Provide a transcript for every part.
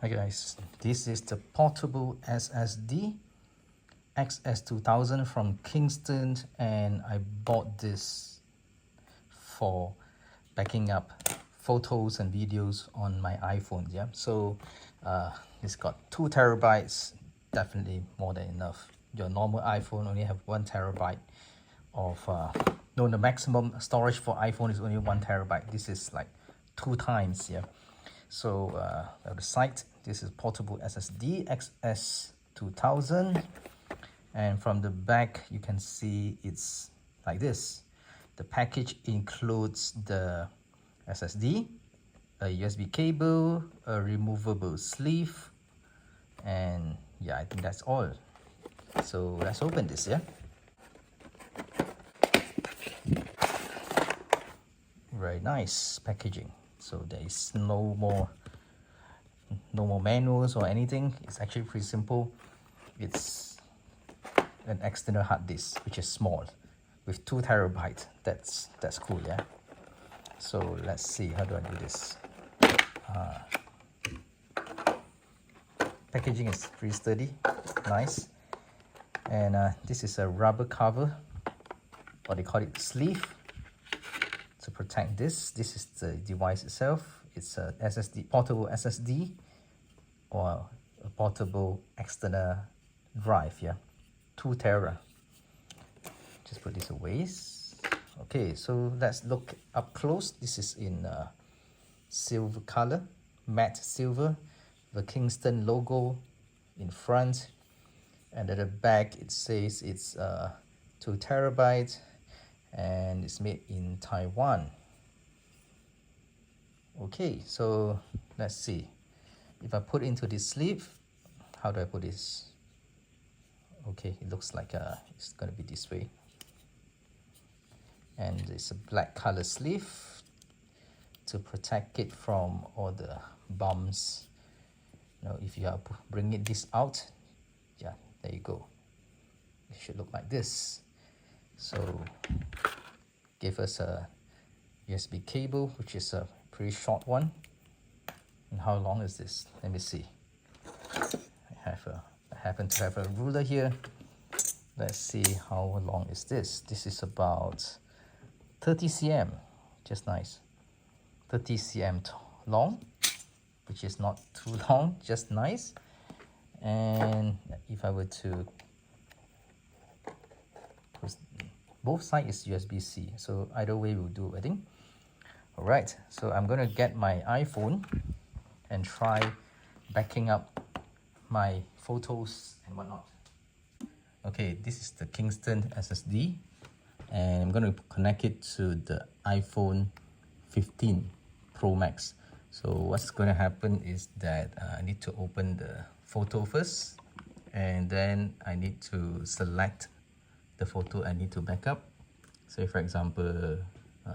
Hi guys, this is the portable SSD XS2000 from Kingston, and I bought this for backing up photos and videos on my iPhone. Yeah, so it's got 2 terabytes, definitely more than enough. Your normal iPhone only have 1 terabyte of no, the maximum storage for iPhone is only 1 terabyte. This is like 2 times. Yeah, so at the site, this is portable SSD XS2000, and from the back you can see it's like this. The package includes the SSD, a USB cable, a removable sleeve, and yeah, I think that's all. So let's open this. Yeah, very nice packaging. So there is no more manuals or anything. It's actually pretty simple. It's an external hard disk which is small with 2 terabytes. That's cool. Yeah, so let's see, how do I do this? Packaging is pretty sturdy, nice. And this is a rubber cover, or they call it sleeve, to protect this. This is the device itself. It's a SSD, portable SSD, or a portable external drive. Yeah, 2 tera. Just put this away. Okay, so let's look up close. This is in silver color, matte silver, the Kingston logo in front, and at the back it says it's 2 terabytes and it's made in Taiwan. Okay, so let's see. If I put into this sleeve, how do I put this? Okay, it looks like it's gonna be this way. And it's a black color sleeve to protect it from all the bumps. Now, if you are bringing this out, yeah, there you go. It should look like this. So, give us a USB cable, which is a pretty short one. And how long is this? Let me see. I happen to have a ruler here. Let's see how long is this. This is about 30 cm, just nice. 30 cm long, which is not too long, just nice. And if I were to, both sides is USB-C, so either way will do, I think. All right, so I'm gonna get my iPhone and try backing up my photos and whatnot. Okay, this is the Kingston SSD, and I'm going to connect it to the iPhone 15 Pro Max. So what's going to happen is that I need to open the photo first, and then I need to select the photo I need to back up. Say for example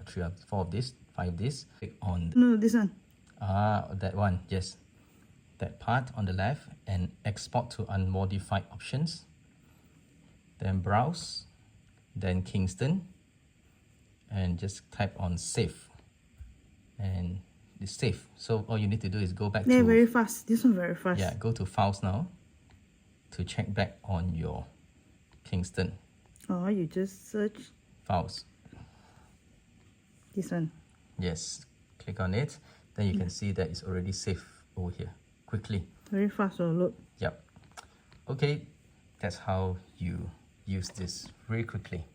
3 or 4 of this, 5 this. Click on this one. That one, yes, that part on the left, and export to unmodified options. Then browse, then Kingston, and just type on save, and it's saved. So all you need to do is go back to, very fast. This one very fast. Yeah, go to files now to check back on your Kingston. Oh, you just search files. This one. Yes, click on it. Then you can see that it's already saved over here quickly. Very fast or load. Yep. Okay, that's how you use this very quickly.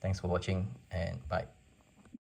Thanks for watching, and bye.